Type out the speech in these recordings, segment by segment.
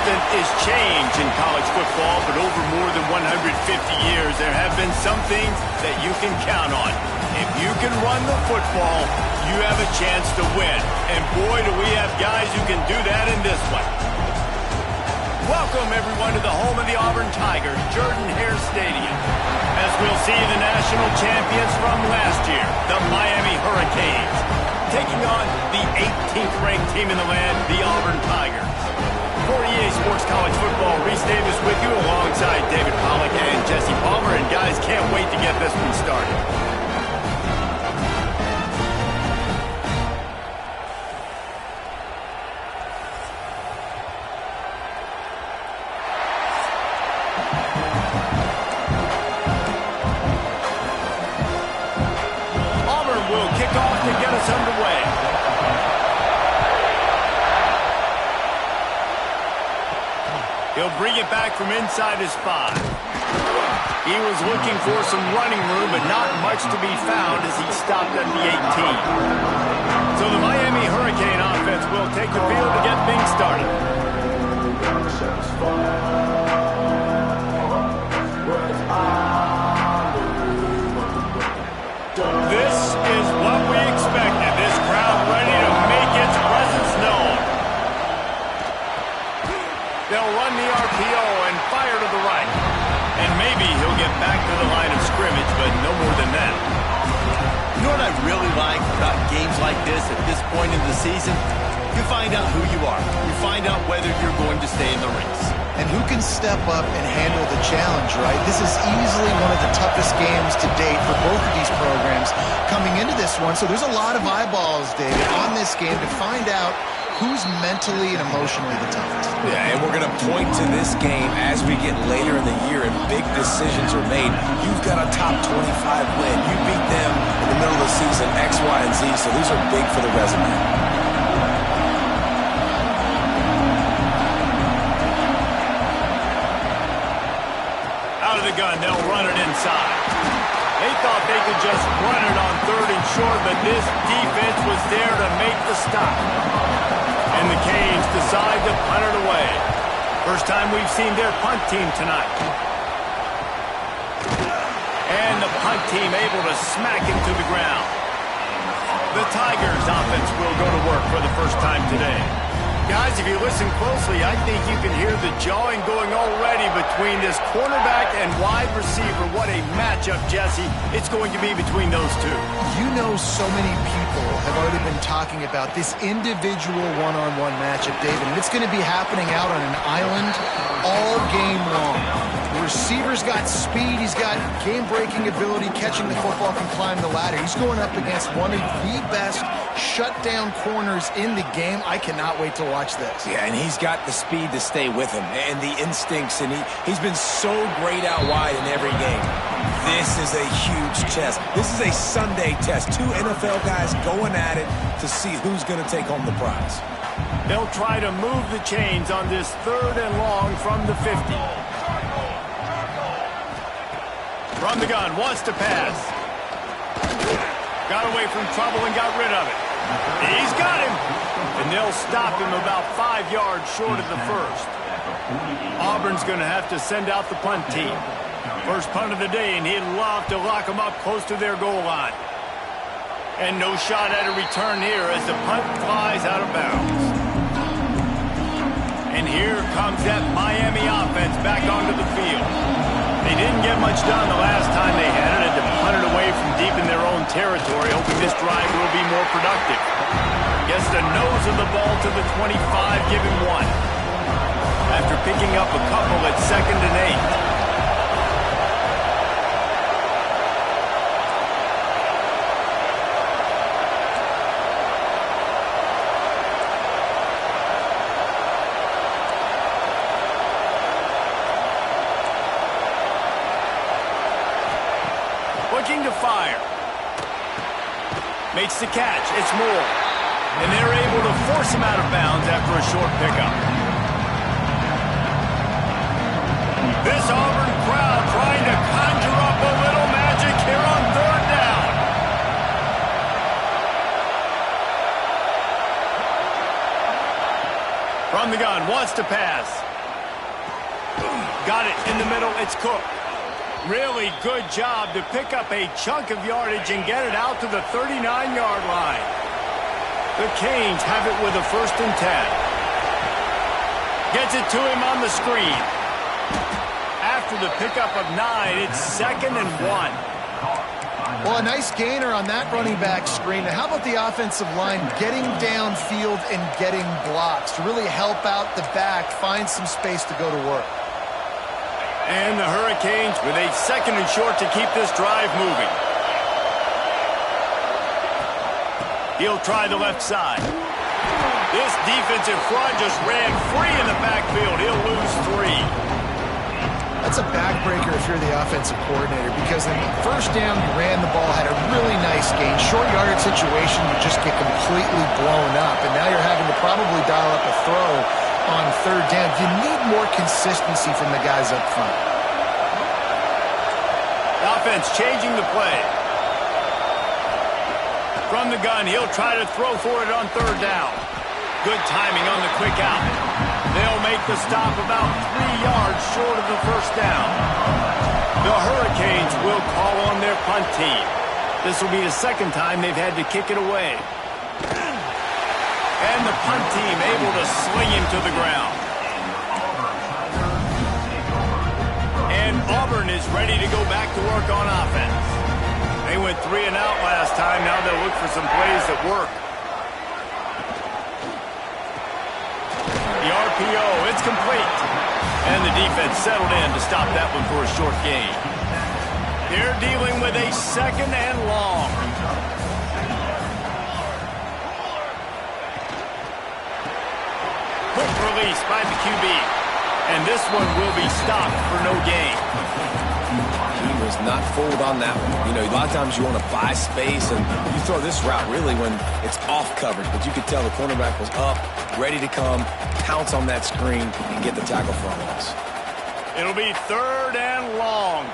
constant is change in college football, but over more than 150 years, there have been some things that you can count on. If you can run the football, you have a chance to win. And boy, do we have guys who can do that in this one. Welcome, everyone, to the home of the Auburn Tigers, Jordan-Hare Stadium, as we'll see the national champions from last year, the Miami Hurricanes, taking on the 18th ranked team in the land, the Auburn Tigers. For EA Sports College Football, Reese Davis with you alongside David Pollack and Jesse Palmer. And guys, can't wait to get this one started. Auburn will kick off to get us underway. He'll bring it back from inside his 5. He was looking for some running room, but not much to be found as he stopped at the 18. So the Miami Hurricane offense will take the field to get things started. This is what we expected. This crowd ready to make its presence known. They'll run the RPO and fire to the right. And maybe he'll get back to the line of scrimmage, but no more than that. You know what I really like about games like this at this point in the season? You find out who you are. You find out whether you're going to stay in the race. And who can step up and handle the challenge, right? This is easily one of the toughest games to date for both of these programs coming into this one. So there's a lot of eyeballs, David, on this game to find out who's mentally and emotionally the toughest. Yeah, and we're going to point to this game as we get later in the year and big decisions are made. You've got a top 25 win. You beat them in the middle of the season, X, Y, and Z, so these are big for the resume. Out of the gun, they'll run it inside. They thought they could just run it on 3rd and short, but this defense was there to make the stop. And the Canes decide to punt it away. First time we've seen their punt team tonight. And the punt team able to smack him to the ground. The Tigers offense will go to work for the first time today. Guys, if you listen closely, I think you can hear the jawing going already between this cornerback and wide receiver. What a matchup, Jesse, it's going to be between those two. You know, so many people have already been talking about this individual one-on-one matchup, David, and it's going to be happening out on an island all game long. The receiver's got speed, he's got game-breaking ability, catching the football, can climb the ladder. He's going up against one of the best shutdown corners in the game. I cannot wait to watch this. Yeah, and he's got the speed to stay with him and the instincts, and he's been so great out wide in every game. This is a huge test. This is a Sunday test. 2 NFL guys going at it to see who's going to take home the prize. They'll try to move the chains on this 3rd and long from the 50. From the gun, wants to pass. Got away from trouble and got rid of it. He's got him. And they'll stop him about 5 yards short of the first. Auburn's going to have to send out the punt team. First punt of the day, and he'd love to lock them up close to their goal line. And no shot at a return here as the punt flies out of bounds. And here comes that Miami offense back onto the field. They didn't get much done the last time they had it, and to punt it away from deep in their own territory, hoping this drive will be more productive. Gets the nose of the ball to the 25, giving 1. After picking up a couple at 2nd and 8. Looking to fire. Makes the catch. It's Moore. And they're able to force him out of bounds after a short pickup. This Auburn crowd trying to conjure up a little magic here on 3rd down. From the gun, wants to pass. Got it in the middle. It's Cook. Really good job to pick up a chunk of yardage and get it out to the 39-yard line. The Canes have it with a 1st and 10. Gets it to him on the screen. After the pickup of 9, it's 2nd and 1. Well, a nice gainer on that running back screen. Now, how about the offensive line getting downfield and getting blocks to really help out the back, find some space to go to work? And the Hurricanes with a 2nd and short to keep this drive moving. He'll try the left side. This defensive front just ran free in the backfield. He'll lose 3. That's a backbreaker if you're the offensive coordinator, because in 1st down, you ran the ball, had a really nice gain. Short yardage situation, you just get completely blown up, and now you're having to probably dial up a throw on 3rd down. You need more consistency from the guys up front. Offense changing the play. From the gun, he'll try to throw for it on 3rd down. Good timing on the quick out. They'll make the stop about 3 yards short of the 1st down. The Hurricanes will call on their punt team. This will be the 2nd time they've had to kick it away. And the punt team able to sling him to the ground. And Auburn is ready to go back to work on offense. They went 3 and out last time. Now they'll look for some plays that work. The RPO, it's complete. And the defense settled in to stop that one for a short gain. They're dealing with a 2nd and long. Quick release by the QB. And this one will be stopped for no gain. He was not fooled on that one. You know, a lot of times you want to buy space, and you throw this route really when it's off coverage. But you could tell the cornerback was up, ready to come, pounce on that screen, and get the tackle for a loss. It'll be 3rd and long.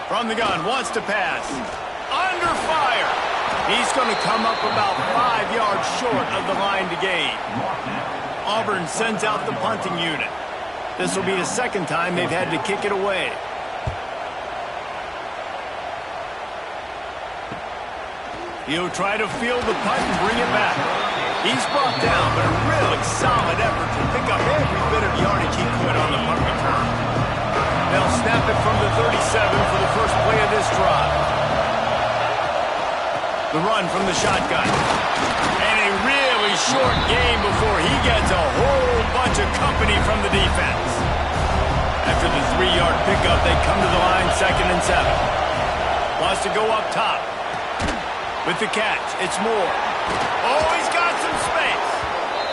From the gun, wants to pass. Under fire. He's going to come up about 5 yards short of the line to gain. Auburn sends out the punting unit. This will be the 2nd time they've had to kick it away. He'll try to field the punt and bring it back. He's brought down, but a really solid effort to pick up every bit of yardage he could on the punt return. They'll snap it from the 37 for the first play of this drive. The run from the shotgun. And a really short game before he gets a whole bunch of company from the defense. After the 3-yard pickup, they come to the line 2nd and 7. Wants to go up top. With the catch, it's Moore. Oh, he's got some space.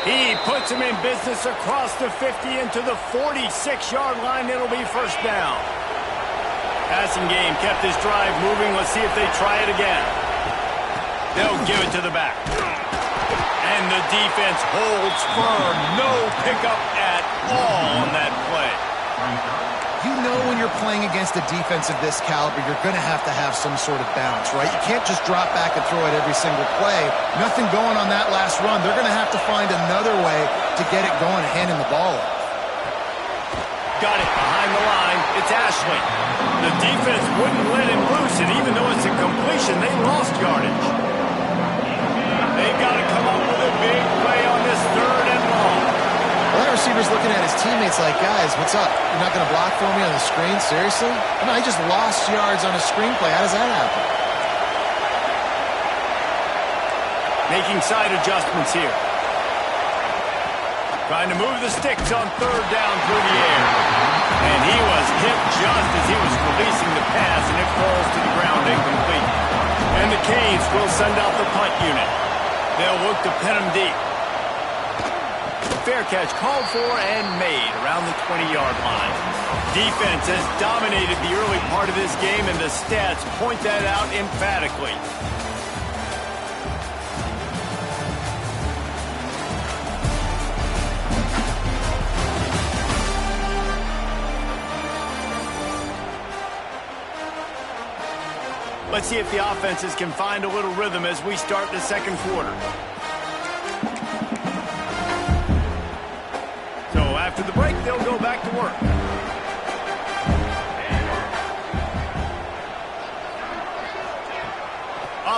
He puts him in business across the 50 into the 46-yard line. It'll be 1st down. Passing game kept this drive moving. Let's see if they try it again. They'll give it to the back. And the defense holds firm. No pickup at all on that play. You know when you're playing against a defense of this caliber, you're going to have some sort of balance, right? You can't just drop back and throw it every single play. Nothing going on that last run. They're going to have to find another way to get it going and handing the ball off. Got it behind the line. It's Ashley. The defense wouldn't let him loose, and even though it's a completion, they lost yardage. They've got to come up with a big play on this 3rd and long. Well, that receiver's looking at his teammates like, guys, what's up? You're not going to block for me on the screen? Seriously? I mean, I just lost yards on a screenplay. How does that happen? Making side adjustments here. Trying to move the sticks on 3rd down through the air. And he was hit just as he was releasing the pass, and it falls to the ground incomplete. And the Canes will send out the punt unit. They'll look to pin him deep. Fair catch called for and made around the 20-yard line. Defense has dominated the early part of this game, and the stats point that out emphatically. Let's see if the offenses can find a little rhythm as we start the 2nd quarter. So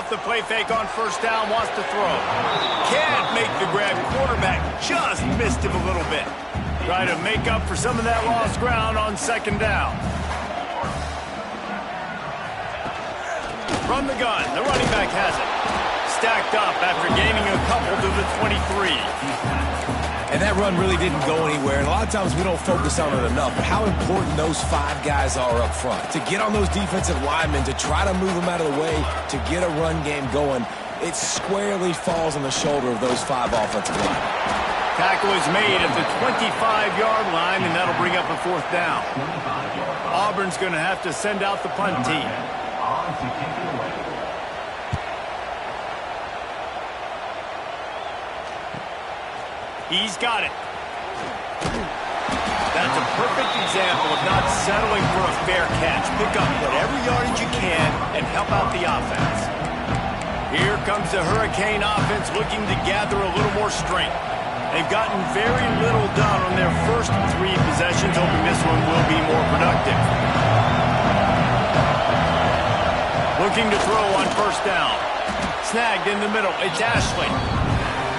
off the play fake on first down, wants to throw. Can't make the grab. Quarterback just missed him a little bit. Try to make up for some of that lost ground on second down. From the gun, the running back has it. Stacked up after gaining a couple to the 23. And that run really didn't go anywhere. And a lot of times we don't focus on it enough. But how important those 5 guys are up front. To get on those defensive linemen, to try to move them out of the way, to get a run game going, it squarely falls on the shoulder of those 5 offensive linemen. Tackle is made at the 25-yard line, and that'll bring up a 4th down. Auburn's going to have to send out the punt team. He's got it. That's a perfect example of not settling for a fair catch. Pick up whatever yardage you can and help out the offense. Here comes the Hurricane offense looking to gather a little more strength. They've gotten very little done on their first 3 possessions, hoping this one will be more productive. Looking to throw on first down. Snagged in the middle. It's Ashley.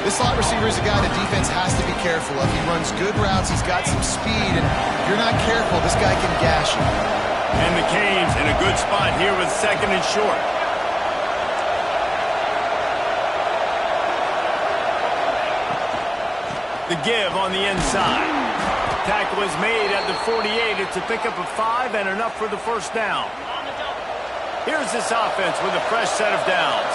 This slot receiver is a guy the defense has to be careful of. He runs good routes. He's got some speed, and if you're not careful, this guy can gash you. And the Canes in a good spot here with 2nd and short. The give on the inside. Tackle is made at the 48. It's a pickup of 5 and enough for the first down. Here's this offense with a fresh set of downs.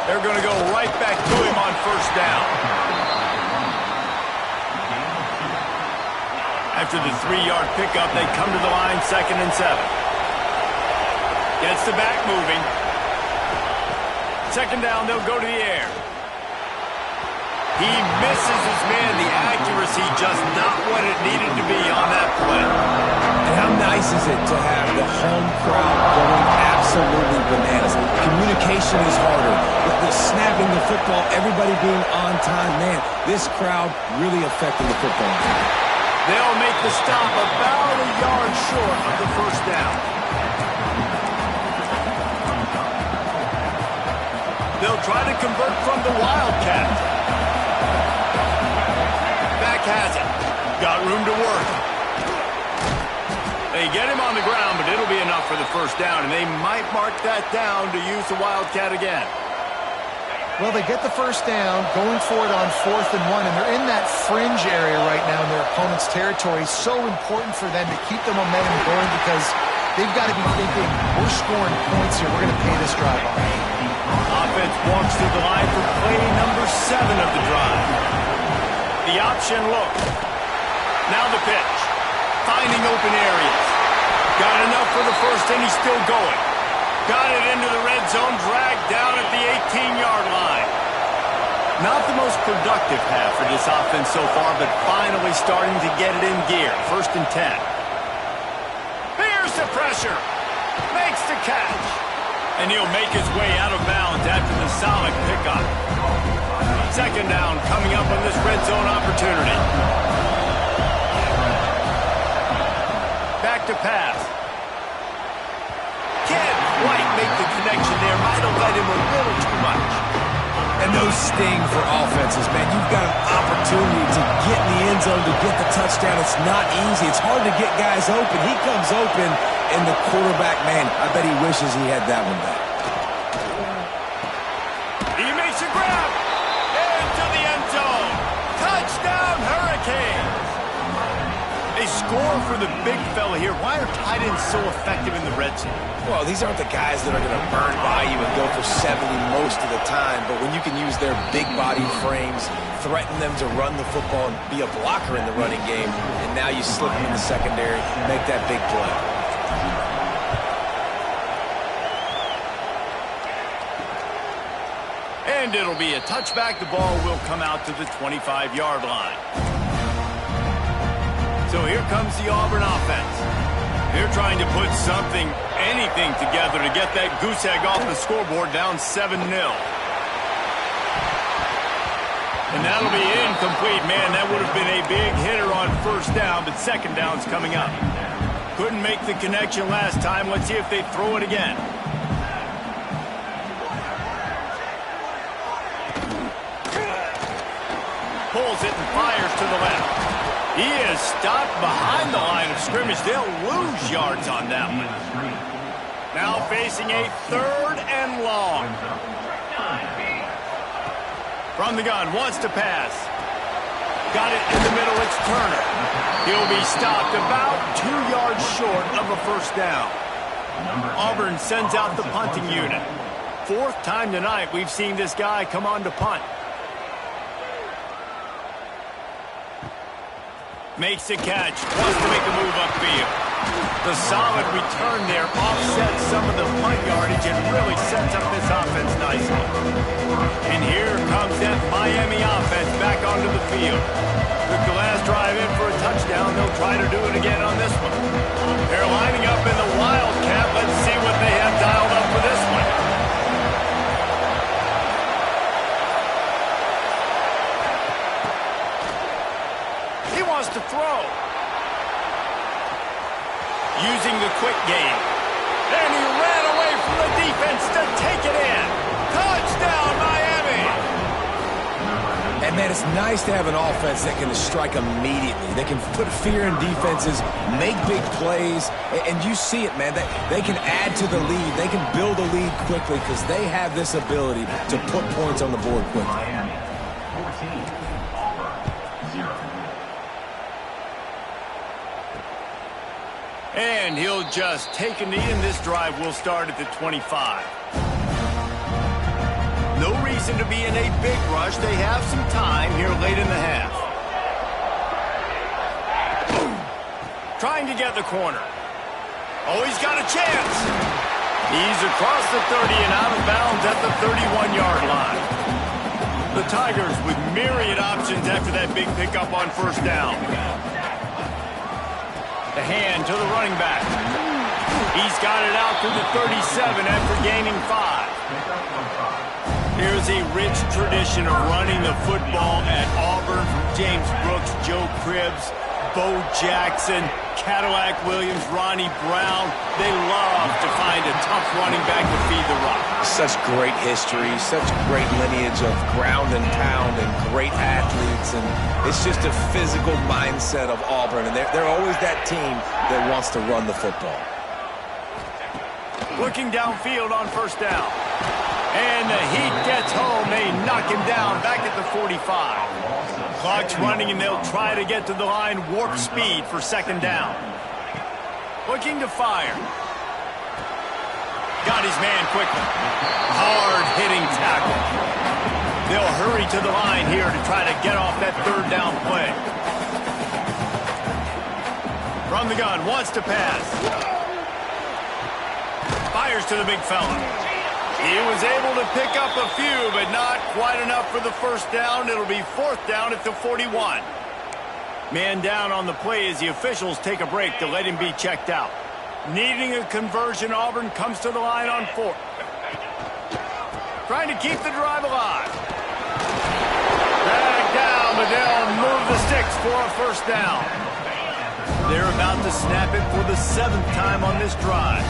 They're going to go right back to him on first down. After the 3-yard pickup, they come to the line 2nd and 7. Gets the back moving. 2nd down, they'll go to the air. He misses his man. The accuracy just not what it needed to be on that play. And how nice is it to have the home crowd going absolutely bananas? Communication is harder. With the snapping the football, everybody being on time, man, this crowd really affecting the football game. They'll make the stop about a yard short of the first down. They'll try to convert from the Wildcat. Back has it. Got room to work. They get him on the ground, but it'll be enough for the first down, and they might mark that down to use the Wildcat again. Well, they get the first down, going for it on 4th and 1, and they're in that fringe area right now in their opponent's territory. So important for them to keep the momentum going because they've got to be thinking, we're scoring points here. We're going to pay this drive off. Offense walks to the line for play number 7 of the drive. The option look. Now the pitch. Finding open areas. Got enough for the first, and he's still going. Got it into the red zone, dragged down at the 18-yard line. Not the most productive half for this offense so far, but finally starting to get it in gear. 1st and 10. Here's the pressure. Makes the catch. And he'll make his way out of bounds after the solid pickup. 2nd down coming up on this red zone opportunity. Back to pass. Can't quite make the connection there. Might have let him a little too much. And those sting for offenses, man. You've got an opportunity to get in the end zone, to get the touchdown. It's not easy. It's hard to get guys open. He comes open, and the quarterback, man, I bet he wishes he had that one back. He makes a grab. Into the end zone. Touchdown, Hurricanes. They score for the big fella here. Why are tight ends so effective in the red zone? Well, these aren't the guys that are going to burn by you and go for 70 most of the time, but when you can use their big body frames, threaten them to run the football and be a blocker in the running game, and now you slip them in the secondary, make that big play. And it'll be a touchback. The ball will come out to the 25-yard line. So here comes the Auburn offense. They're trying to put something, anything together to get that goose egg off the scoreboard down 7-0. And that'll be incomplete. Man, that would have been a big hitter on first down, but 2nd down's coming up. Couldn't make the connection last time. Let's see if they throw it again. Pulls it and fires to the left. He is stopped behind the line of scrimmage. They'll lose yards on that one. Now facing a 3rd and long. From the gun, wants to pass. Got it in the middle, it's Turner. He'll be stopped about 2 yards short of a first down. Auburn sends out the punting unit. 4th time tonight we've seen this guy come on to punt. Makes a catch, wants to make a move upfield. The solid return there offsets some of the punt yardage and really sets up this offense nicely. And here comes that Miami offense back onto the field. Took the last drive in for a touchdown. They'll try to do it again on this one. They're lining up in the Wildcat. Let's see what they have dialed up for this one. He wants to throw. Using the quick game. And he ran away from the defense to take it in. Touchdown, Miami! And, man, it's nice to have an offense that can strike immediately. They can put fear in defenses, make big plays, and you see it, man. They can add to the lead. They can build a lead quickly because they have this ability to put points on the board quickly. And he'll just take a knee, and this drive will start at the 25. No reason to be in a big rush. They have some time here late in the half. Trying to get the corner. Oh, he's got a chance. He's across the 30 and out of bounds at the 31-yard line. The Tigers with myriad options after that big pickup on first down. The hand to the running back. He's got it out to the 37 after gaining 5. Here's a rich tradition of running the football at Auburn from James Brooks, Joe Cribbs, Bo Jackson, Cadillac Williams, Ronnie Brown. They love to find a tough running back to feed the rock. Such great history, such great lineage of ground and pound and great athletes. And it's just a physical mindset of Auburn. And they're always that team that wants to run the football. Looking downfield on first down. And the heat gets home. They knock him down back at the 45. Clock's running, and they'll try to get to the line warp speed for second down. Looking to fire. Got his man quickly. Hard-hitting tackle. They'll hurry to the line here to try to get off that third down play. From the gun, wants to pass. Fires to the big fella. He was able to pick up a few, but not quite enough for the first down. It'll be fourth down at the 41. Man down on the play as the officials take a break to let him be checked out. Needing a conversion, Auburn comes to the line on fourth. Trying to keep the drive alive. Back down, but they'll move the sticks for a first down. They're about to snap it for the 7th time on this drive.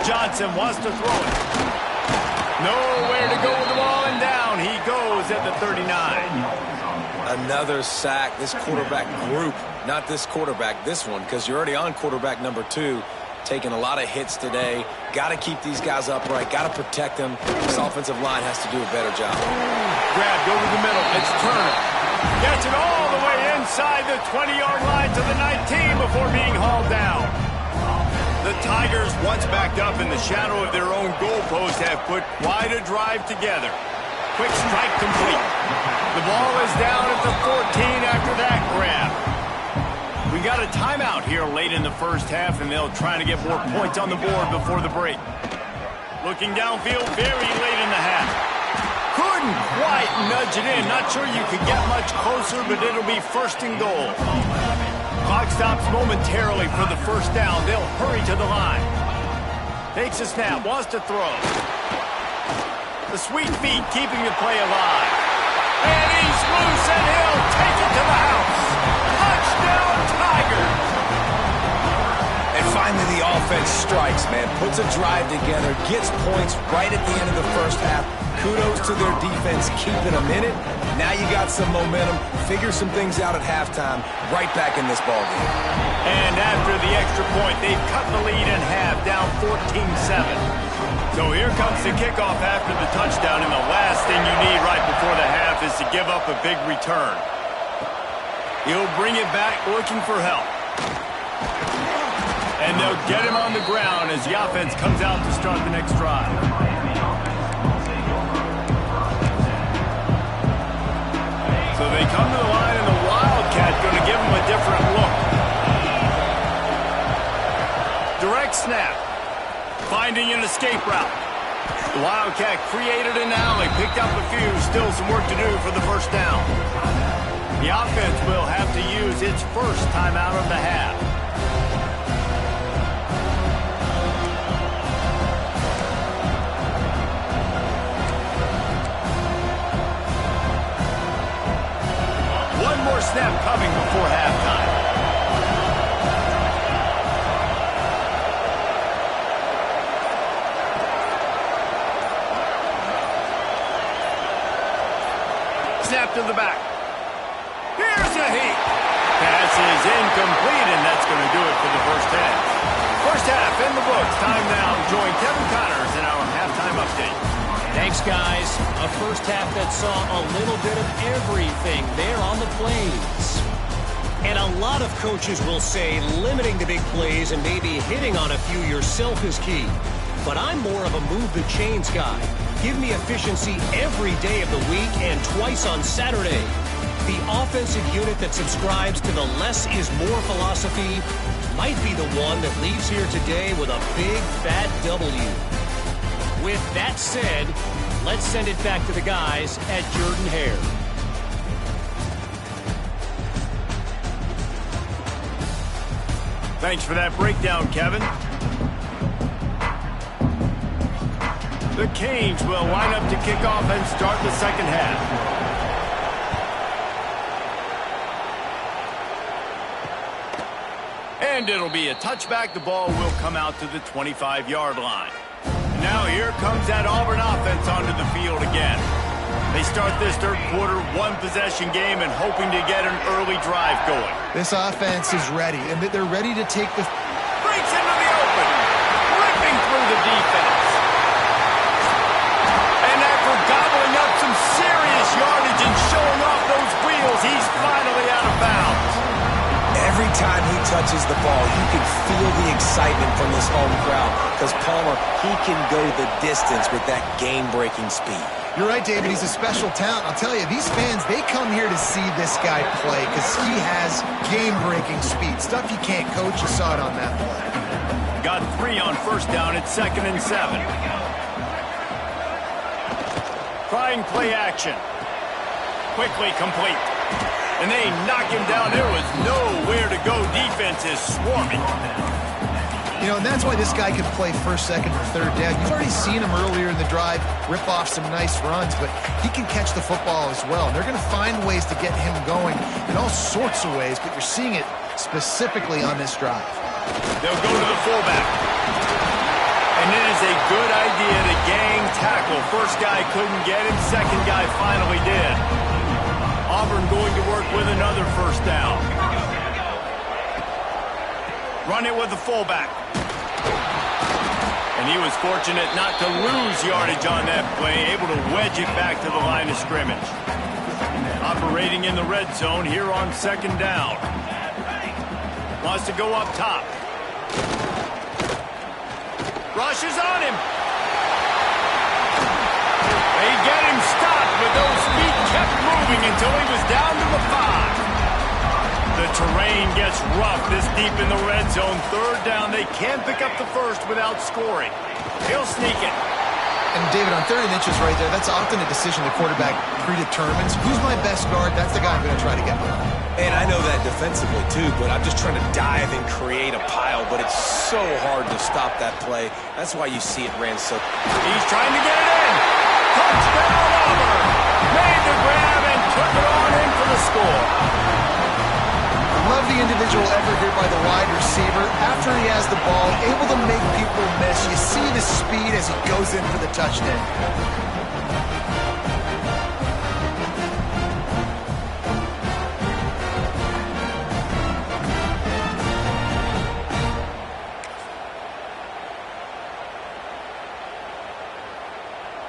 Johnson wants to throw it. Nowhere to go with the ball, and down he goes at the 39. Another sack. This quarterback group, not this quarterback, this one, because you're already on quarterback number 2, taking a lot of hits today. Got to keep these guys upright. Got to protect them. This offensive line has to do a better job. Grabbed over the middle. It's Turner. Gets it all the way inside the 20-yard line to the 19 before being hauled down. The Tigers, once backed up in the shadow of their own goalpost, have put quite a drive together. Quick strike complete. The ball is down at the 14 after that grab. We got a timeout here late in the first half, and they'll try to get more points on the board before the break. Looking downfield very late in the half. Couldn't quite nudge it in. Not sure you could get much closer, but it'll be first and goal. Clock stops momentarily for the first down. They'll hurry to the line. Takes a snap, wants to throw. The sweet feet keeping the play alive. And he's loose, and he'll take it to the house. offense strikes, man. Puts a drive together, gets points right at the end of the first half. Kudos to their defense, keeping them in it. Now you got some momentum. Figure some things out at halftime. Right back in this ballgame. And after the extra point, they've cut the lead in half, down 14-7. So here comes the kickoff after the touchdown, and the last thing you need right before the half is to give up a big return. He'll bring it back looking for help. And they'll get him on the ground as the offense comes out to start the next drive. So they come to the line, and the Wildcat going to give him a different look. Direct snap. Finding an escape route. The Wildcat created an alley, picked up a few, still some work to do for the first down. The offense will have to use its first timeout of the half. One more snap coming before halftime. Snap to the back. Here's a heat. Pass is incomplete, and that's going to do it for the first half. First half in the books. Time now to join Kevin Connors in our halftime update. Thanks, guys. A first half that saw a little bit of everything there on the plays. And a lot of coaches will say limiting the big plays and maybe hitting on a few yourself is key. But I'm more of a move the chains guy. Give me efficiency every day of the week and twice on Saturday. The offensive unit that subscribes to the less is more philosophy might be the one that leaves here today with a big fat W. With that said, let's send it back to the guys at Jordan-Hare. Thanks for that breakdown, Kevin. The Canes will line up to kick off and start the second half. And it'll be a touchback. The ball will come out to the 25-yard line. Now here comes that Auburn offense onto the field again. They start this third quarter one-possession game and hoping to get an early drive going. This offense is ready, and they're ready to take the... Breaks into the open, ripping through the defense. And after gobbling up some serious yardage and showing off those wheels, he's finally out of bounds. Every time he touches the ball, you can feel the excitement from this home crowd because Palmer, he can go the distance with that game-breaking speed. You're right, David. He's a special talent. I'll tell you, these fans, they come here to see this guy play because he has game-breaking speed. Stuff you can't coach. You saw it on that play. Got 3 on first down at 2nd and 7. Trying play action. Quickly complete. And they knock him down. There was nowhere to go. Defense is swarming. You know, and that's why this guy can play first, second, or third down. You've already seen him earlier in the drive rip off some nice runs, but he can catch the football as well. And they're going to find ways to get him going in all sorts of ways, but you're seeing it specifically on this drive. They'll go to the fullback. And it is a good idea to gang tackle. First guy couldn't get him. Second guy finally did. Auburn going to work with another first down. Run it with the fullback. And he was fortunate not to lose yardage on that play, able to wedge it back to the line of scrimmage. Operating in the red zone here on 2nd down. Wants to go up top. Rush is on him. They get him stopped, but those feet kept moving until he was down to the 5. The terrain gets rough this deep in the red zone. 3rd down, they can't pick up the first without scoring. He'll sneak it. And David, on 3rd and inches right there, that's often a decision the quarterback predetermines. Who's my best guard? That's the guy I'm going to try to get behind. And I know that defensively too, but I'm just trying to dive and create a pile, but it's so hard to stop that play. That's why you see it ran so... He's trying to get it in. Touchdown, Auburn. Made the grab and took it on in for the score. I love the individual effort here by the wide receiver. After he has the ball, able to make people miss. You see the speed as he goes in for the touchdown.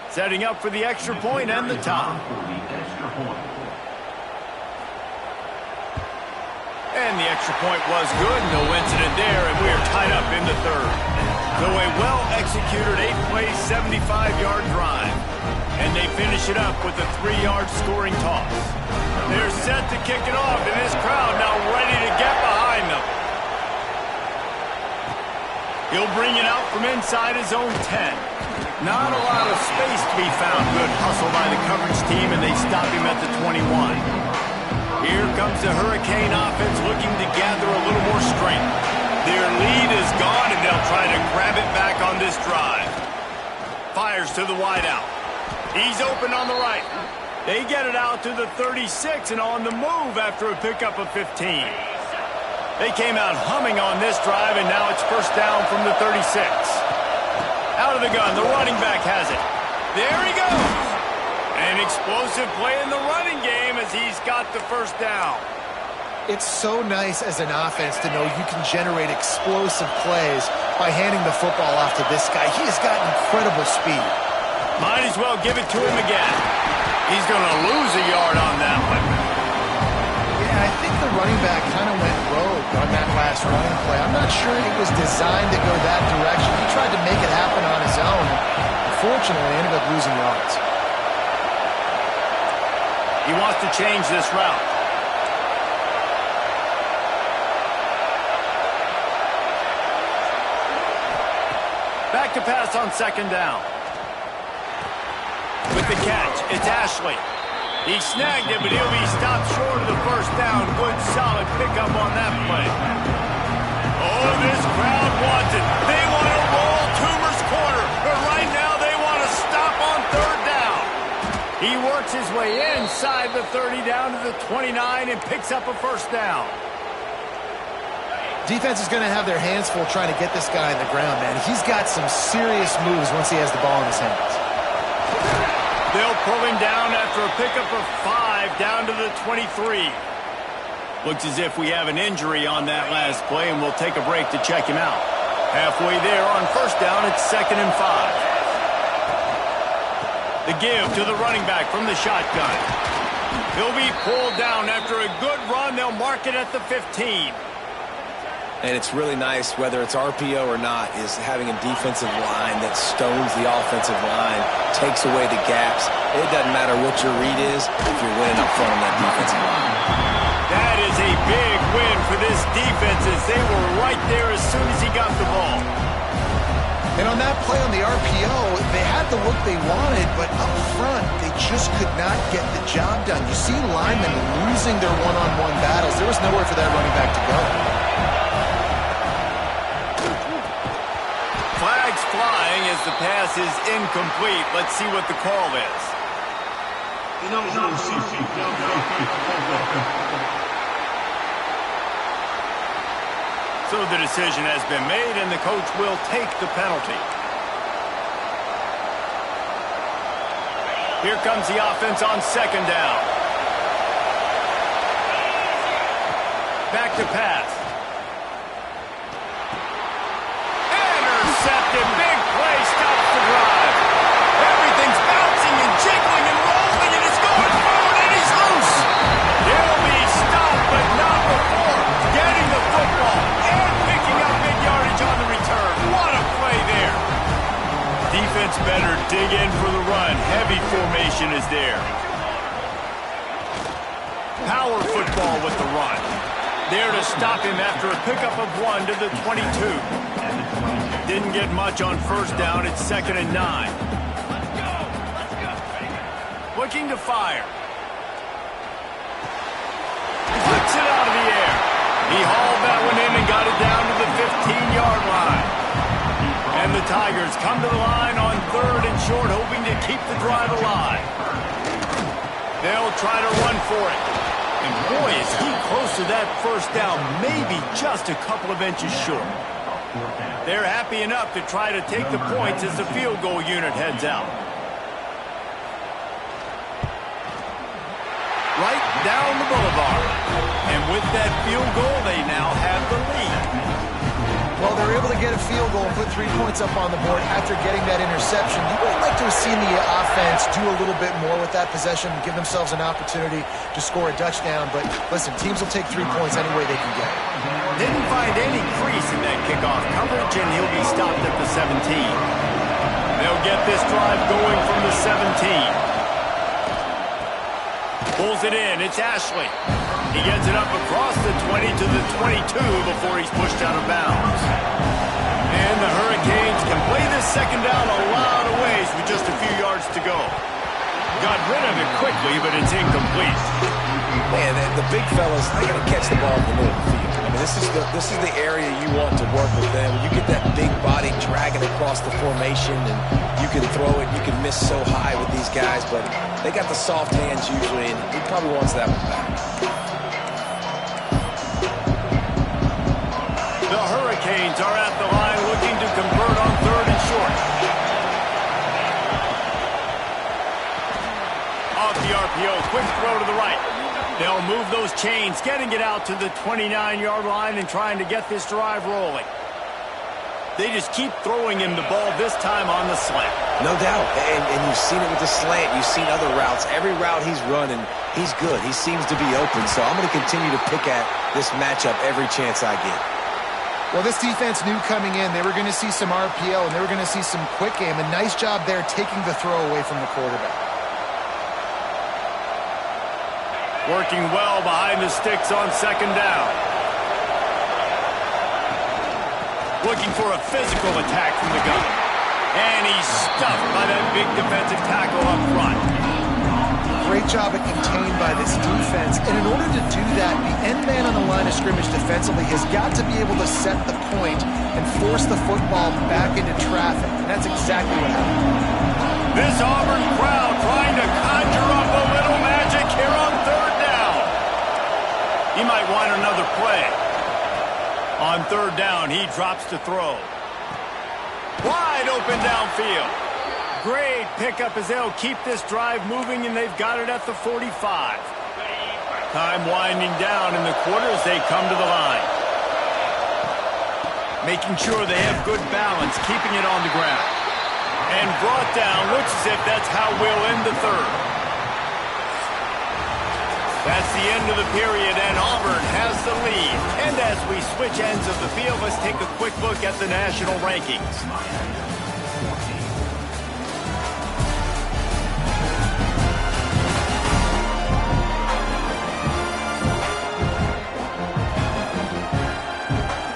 Setting up for the extra point and the top. And the extra point was good. No incident there, and we are tied up in the third. So a well-executed 8-play, 75-yard drive. And they finish it up with a 3-yard scoring toss. They're set to kick it off, and this crowd now ready to get behind them. He'll bring it out from inside his own 10. Not a lot of space to be found. Good hustle by the coverage team, and they stop him at the 21. Here comes the Hurricane offense looking to gather a little more strength. Their lead is gone, and they'll try to grab it back on this drive. Fires to the wideout. He's open on the right. They get it out to the 36 and on the move after a pickup of 15. They came out humming on this drive, and now it's first down from the 36. Out of the gun, the running back has it. There he goes. An explosive play in the running game as he's got the first down. It's so nice as an offense to know you can generate explosive plays by handing the football off to this guy. He has got incredible speed. Might as well give it to him again. He's going to lose a yard on that one. Yeah, I think the running back kind of went rogue on that last running play. I'm not sure it was designed to go that direction. He tried to make it happen on his own. Unfortunately, ended up losing yards. He wants to change this route. Back to pass on second down. With the catch, it's Ashley. He snagged it, but he'll be stopped short of the first down. Good, solid pickup on that play. Oh, this crowd wants it. They want to roll Toomer's corner, but right now they want to stop on third down. He works his way inside the 30 down to the 29 and picks up a first down. Defense is going to have their hands full trying to get this guy on the ground, man. He's got some serious moves once he has the ball in his hands. They'll pull him down after a pickup of 5 down to the 23. Looks as if we have an injury on that last play, and we'll take a break to check him out. Halfway there on first down, it's 2nd and 5. The give to the running back from the shotgun. He'll be pulled down after a good run. They'll mark it at the 15. And it's really nice, whether it's RPO or not, is having a defensive line that stones the offensive line, takes away the gaps. It doesn't matter what your read is if you're winning up front on that defensive line. That is a big win for this defense as they were right there as soon as he got the ball. And on that play on the RPO, they had the look they wanted, but up front, they just could not get the job done. You see linemen losing their one-on-one battles. There was nowhere for that running back to go. Flags flying as the pass is incomplete. Let's see what the call is. So the decision has been made, and the coach will take the penalty. Here comes the offense on second down. Back to pass. Intercepted. Big play. Stops the drive. Everything's bouncing and jiggling and rolling, and it's going forward, and he's loose. He'll be stopped, but not before getting the football and picking up big yardage on the return. What a play there. Defense better dig in for the run. Heavy formation is there. Power football with the run. There to stop him after a pickup of 1 to the 22. Didn't get much on first down. It's 2nd and 9. Looking to fire. Flicks it out of the air. He hauled that one in and got it down to the 15-yard line. And the Tigers come to the line on 3rd and short, hoping to keep the drive alive. They'll try to run for it. And boy, is he close to that first down, maybe just a couple of inches short. They're happy enough to try to take the points as the field goal unit heads out. Right down the boulevard. And with that field goal, they now have the lead. Well, they're able to get a field goal and put 3 points up on the board after getting that interception. You would like to have seen the offense do a little bit more with that possession and give themselves an opportunity to score a touchdown. But listen, teams will take 3 points any way they can get it. Didn't find any crease in that kickoff coverage, and he'll be stopped at the 17. They'll get this drive going from the 17. Pulls it in. It's Ashley. He gets it up across the 20 to the 22 before he's pushed out of bounds. And the Hurricanes can play this second down a lot of ways with just a few yards to go. Got rid of it quickly, but it's incomplete. Man, the big fellas, they got to catch the ball in the middle of the field. I mean, this is the area you want to work with them. You get that big body dragging across the formation, and you can throw it, you can miss so high with these guys, but they got the soft hands usually, and he probably wants that one back. The Hurricanes are at the line looking to convert on 3rd and short. Off the RPO, quick throw to the right. They'll move those chains, getting it out to the 29-yard line and trying to get this drive rolling. They just keep throwing him the ball, this time on the slant. No doubt, and you've seen it with the slant. You've seen other routes. Every route he's running, he's good. He seems to be open, so I'm going to continue to pick at this matchup every chance I get. Well, this defense knew coming in they were going to see some RPO and they were going to see some quick game. A nice job there taking the throw away from the quarterback. Working well behind the sticks on 2nd down. Looking for a physical attack from the gun. And he's stuffed by that big defensive tackle up front. Great job at contained by this defense. And in order to do that, the end man on the line of scrimmage defensively has got to be able to set the point and force the football back into traffic. And that's exactly what happened. This Auburn crowd trying to conjure up a little magic here on 3rd down. He might want another play. On 3rd down, he drops to throw. Wide open downfield. Great pickup as they'll keep this drive moving, and they've got it at the 45. Time winding down in the quarter as they come to the line. Making sure they have good balance, keeping it on the ground. And brought down, looks as if that's how we'll end the 3rd. That's the end of the period, and Auburn has the lead. And as we switch ends of the field, let's take a quick look at the national rankings.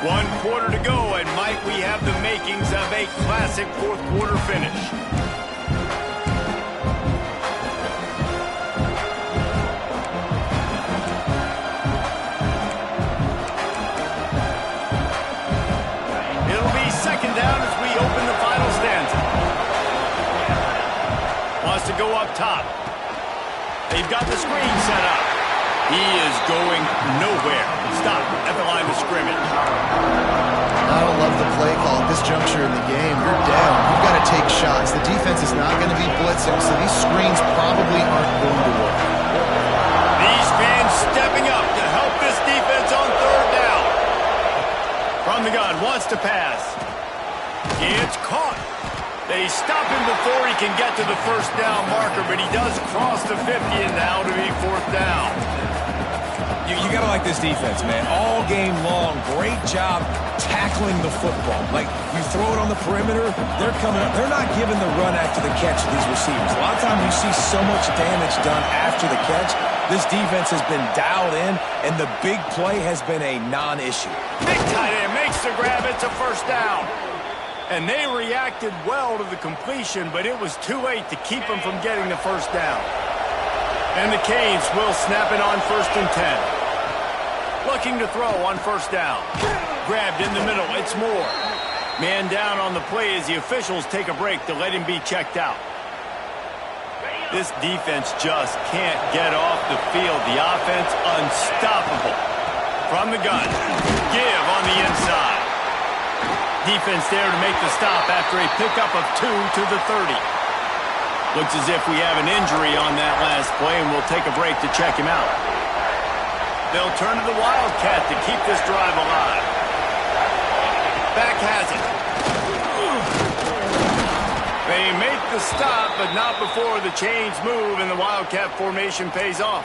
One quarter to go, and might we have the makings of a classic 4th quarter finish. Down as we open the final stanza. Wants to go up top. They've got the screen set up. He is going nowhere. Stop at the line of scrimmage. I don't love the play call at this juncture in the game. You're down. You've got to take shots. The defense is not going to be blitzing, so these screens probably aren't going to work. These fans stepping up to help this defense on 3rd down. From the gun, wants to pass. It's caught. They stop him before he can get to the 1st down marker, but he does cross the 50 and now to be 4th down. You got to like this defense, man. All game long, great job tackling the football. Like, you throw it on the perimeter, they're coming up. They're not giving the run after the catch to these receivers. A lot of times you see so much damage done after the catch. This defense has been dialed in, and the big play has been a non-issue. Big tight end makes the grab. It's a 1st down. And they reacted well to the completion, but it was too late to keep them from getting the 1st down. And the Canes will snap it on 1st and 10. Looking to throw on 1st down. Grabbed in the middle. It's Moore. Man down on the play as the officials take a break to let him be checked out. This defense just can't get off the field. The offense unstoppable. From the gun, give on the inside. Defense there to make the stop after a pickup of 2 to the 30. Looks as if we have an injury on that last play, and we'll take a break to check him out. They'll turn to the Wildcat to keep this drive alive. Back has it. They make the stop, but not before the chains move and the Wildcat formation pays off.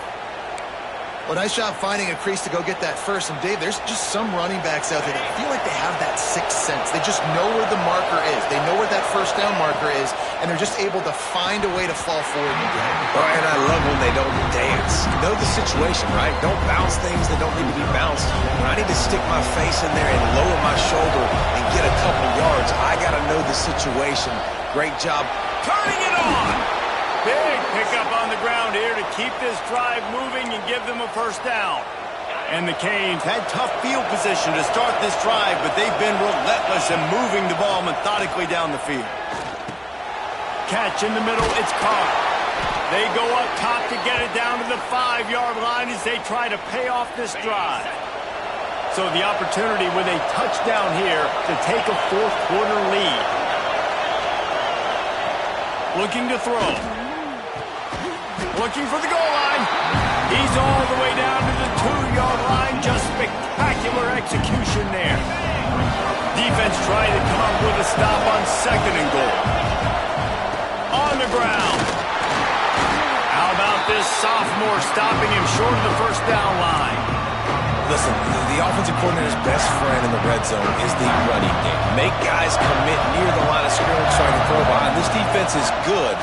Well, nice job finding a crease to go get that first. And, Dave, there's just some running backs out there that feel like they have that sixth sense. They just know where the marker is. They know where that first down marker is, and they're just able to find a way to fall forward and get it. Oh, and I love when they don't dance. Know the situation, right? Don't bounce things that don't need to be bounced. When I need to stick my face in there and lower my shoulder and get a couple yards, I got to know the situation. Great job turning it on. Big pickup on the ground here to keep this drive moving and give them a first down. And the Canes had tough field position to start this drive, but they've been relentless in moving the ball methodically down the field. Catch in the middle, it's caught. They go up top to get it down to the 5-yard line as they try to pay off this drive. So the opportunity with a touchdown here to take a fourth-quarter lead. Looking to throw. Looking for the goal line. He's all the way down to the 2-yard line. Just spectacular execution there. Defense trying to come up with a stop on 2nd and goal. On the ground. How about this sophomore stopping him short of the first down line? Listen, the offensive coordinator's best friend in the red zone is the running game. Make guys commit near the line of scrimmage trying to throw behind. This defense is good.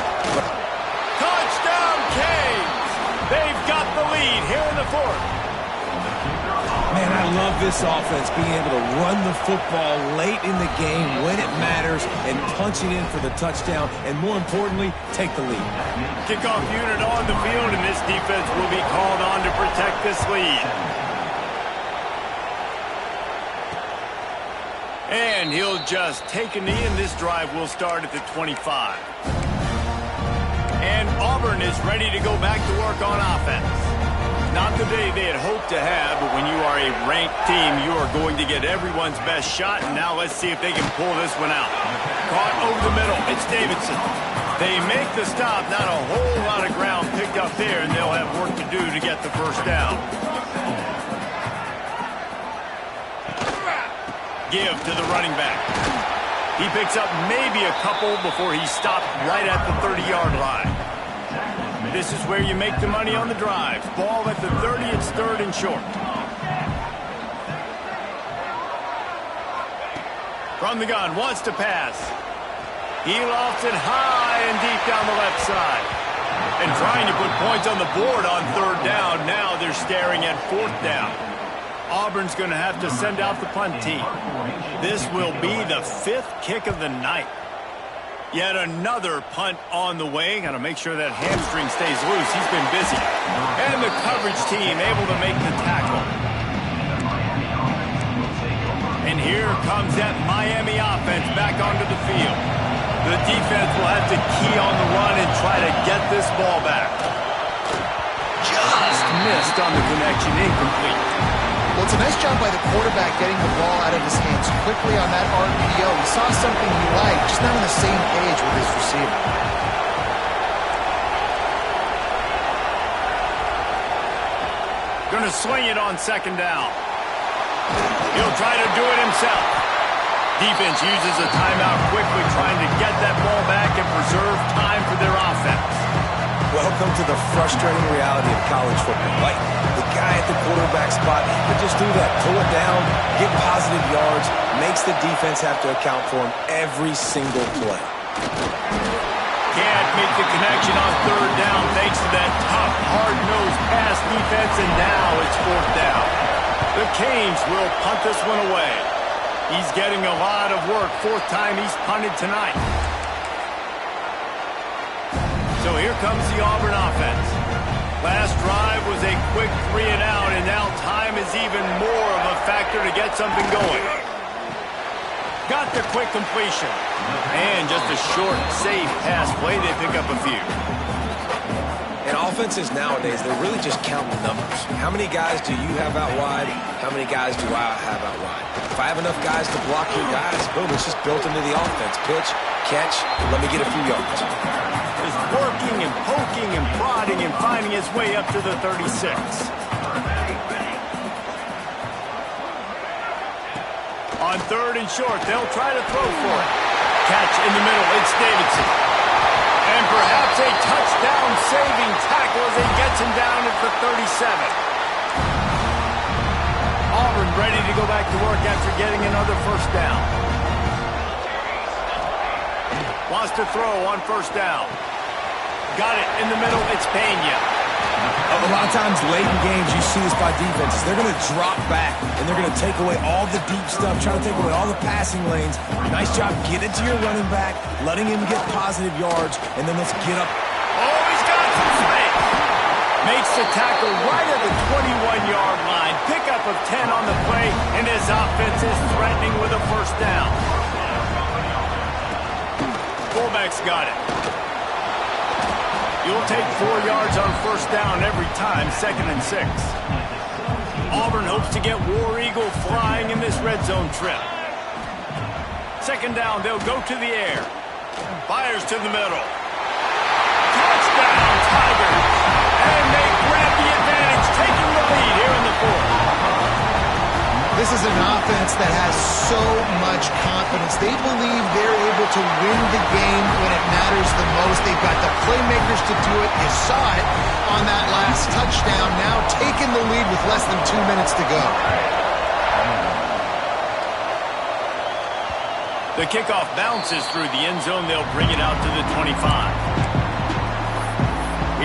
Touchdown, Canes! They've got the lead here in the 4th. Man, I love this offense, being able to run the football late in the game when it matters and punch it in for the touchdown, and more importantly, take the lead. Kickoff unit on the field, and this defense will be called on to protect this lead. And he'll just take a knee, and this drive will start at the 25. And Auburn is ready to go back to work on offense. Not the day they had hoped to have, but when you are a ranked team, you are going to get everyone's best shot. And now let's see if they can pull this one out. Caught over the middle. It's Davidson. They make the stop. Not a whole lot of ground picked up there, and they'll have work to do to get the first down. Give to the running back. He picks up maybe a couple before he stopped right at the 30-yard line. This is where you make the money on the drives. Ball at the 30, it's 3rd and short. From the gun, wants to pass. He lofts it high and deep down the left side. And trying to put points on the board on 3rd down. Now they're staring at 4th down. Auburn's going to have to send out the punt team. This will be the 5th kick of the night. Yet another punt on the way. Got to make sure that hamstring stays loose. He's been busy. And the coverage team able to make the tackle. And here comes that Miami offense back onto the field. The defense will have to key on the run and try to get this ball back. Just missed on the connection, incomplete. Well, it's a nice job by the quarterback getting the ball out of his hands quickly on that RPO. He saw something he liked, just not on the same page with his receiver. Going to swing it on 2nd down. He'll try to do it himself. Defense uses a timeout quickly, trying to get that ball back and preserve time for their offense. Welcome to the frustrating reality of college football. Like, the guy at the quarterback spot could just do that. Pull it down, get positive yards, makes the defense have to account for him every single play. Can't make the connection on 3rd down thanks to that tough, hard-nosed pass defense, and now it's 4th down. The Canes will punt this one away. He's getting a lot of work. 4th time he's punted tonight. So here comes the Auburn offense. Last drive was a quick 3 and out, and now time is even more of a factor to get something going. Got the quick completion. And just a short, safe pass play. They pick up a few. And offenses nowadays, they're really just counting numbers. How many guys do you have out wide? How many guys do I have out wide? If I have enough guys to block your guys, boom, it's just built into the offense. Pitch, catch, let me get a few yards. Just working and poking and prodding and finding his way up to the 36. On 3rd and short, they'll try to throw for it. Catch in the middle, it's Davidson. And perhaps a touchdown-saving tackle as he gets him down at the 37. Auburn ready to go back to work after getting another first down. Wants to throw on 1st down. Got it in the middle, it's Pena. A lot of times late in games, you see this by defenses. They're going to drop back, and they're going to take away all the deep stuff, trying to take away all the passing lanes. Nice job getting to your running back, letting him get positive yards, and then let's get up. Oh, he's got some space. Makes the tackle right at the 21-yard line. Pickup of 10 on the play, and his offense is threatening with a 1st down. Fullback's got it. You'll take 4 yards on 1st down every time, 2nd and 6. Auburn hopes to get War Eagle flying in this red zone trip. 2nd down, they'll go to the air. Fires to the middle. Touchdown, Tigers! And they grab the advantage, taking the lead here in the 4th. This is an offense that has so much confidence. They believe they're able to win the game when it matters the most. They've got the playmakers to do it. You saw it on that last touchdown. Now taking the lead with less than 2 minutes to go. The kickoff bounces through the end zone. They'll bring it out to the 25.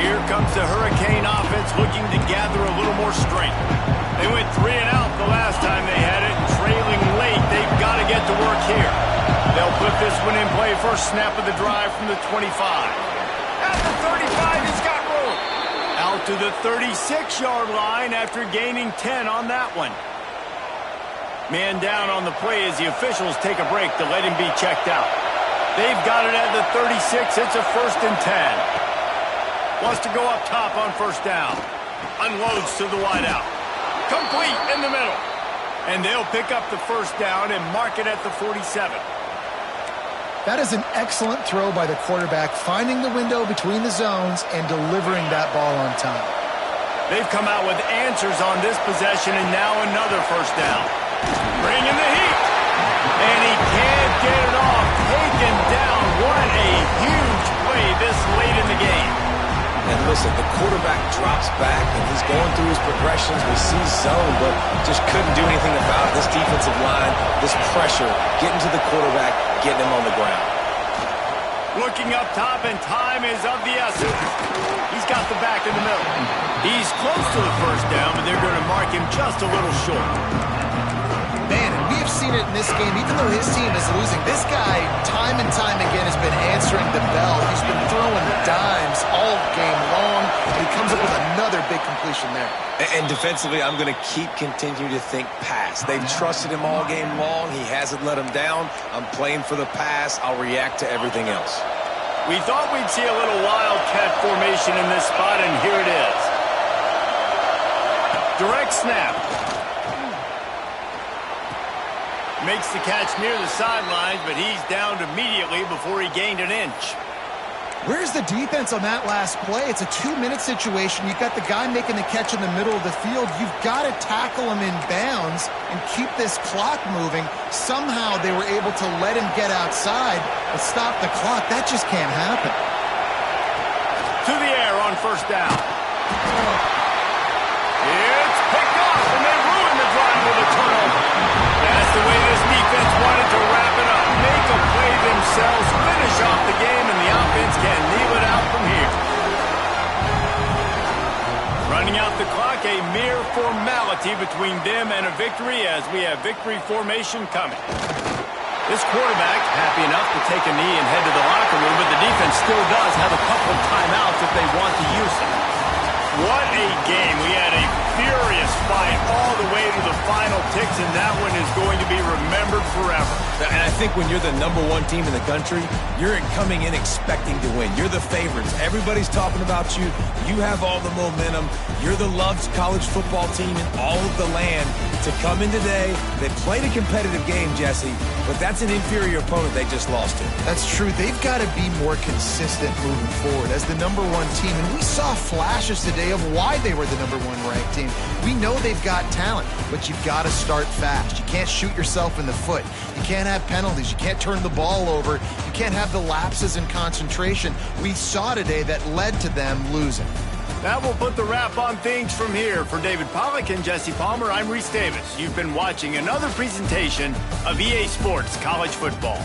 Here comes the Hurricane offense looking to gather a little more strength. They went 3 and out the last time they had it, and trailing late, they've got to get to work here. They'll put this one in play first snap of the drive from the 25. At the 35, he's got room. Out to the 36-yard line after gaining 10 on that one. Man down on the play as the officials take a break to let him be checked out. They've got it at the 36. It's a 1st and 10. Wants to go up top on 1st down. Unloads to the wideout. Complete in the middle. And they'll pick up the 1st down and mark it at the 47. That is an excellent throw by the quarterback, finding the window between the zones and delivering that ball on time. They've come out with answers on this possession, and now another 1st down. Bringing the heat. And he can't get it off. Taken down. What a huge play this late in the game. And listen, the quarterback drops back, and he's going through his progressions. We see zone, but just couldn't do anything about it. This defensive line, this pressure, getting to the quarterback, getting him on the ground. Looking up top, and time is of the essence. He's got the back in the middle. He's close to the 1st down, but they're going to mark him just a little short. Man, and we have seen it in this game, even though his team is losing. This guy, time and time again, has been answering the bell. He's been throwing dimes all game long, and he comes up with another big completion there. And defensively, I'm going to continue to think pass. They've trusted him all game long. He hasn't let them down. I'm playing for the pass. I'll react to everything else. We thought we'd see a little wildcat formation in this spot, and here it is. Direct snap. Makes the catch near the sidelines, but he's downed immediately before he gained an inch. Where's the defense on that last play? It's a 2-minute situation. You've got the guy making the catch in the middle of the field. You've got to tackle him in bounds and keep this clock moving. Somehow they were able to let him get outside and stop the clock. That just can't happen. To the air on 1st down. It's picked off, and they ruin the drive with a turnover. That's the way this defense wanted to wrap it up. Make a play themselves, finish off the game, and the offense can kneel it out from here. Running out the clock, a mere formality between them and a victory as we have victory formation coming. This quarterback happy enough to take a knee and head to the locker room, but the defense still does have a couple of timeouts if they want to use them. What a game. We had a furious fight all the way to the final tick points, and that one is going to be remembered forever. And I think when you're the #1 team in the country, you're coming in expecting to win. You're the favorites. Everybody's talking about you. You have all the momentum. You're the loved college football team in all of the land. To come in today, they played a competitive game, Jesse, but that's an inferior opponent they just lost to. That's true. They've got to be more consistent moving forward as the #1 team. And we saw flashes today of why they were the #1 ranked team. We know they've got talent, but you've got to start fast. You can't shoot yourself in the foot. You can't have penalties. You can't turn the ball over. You can't have the lapses in concentration we saw today that led to them losing. That will put the wrap on things from here. For David Pollack and Jesse Palmer, I'm Reese Davis. You've been watching another presentation of EA Sports College Football.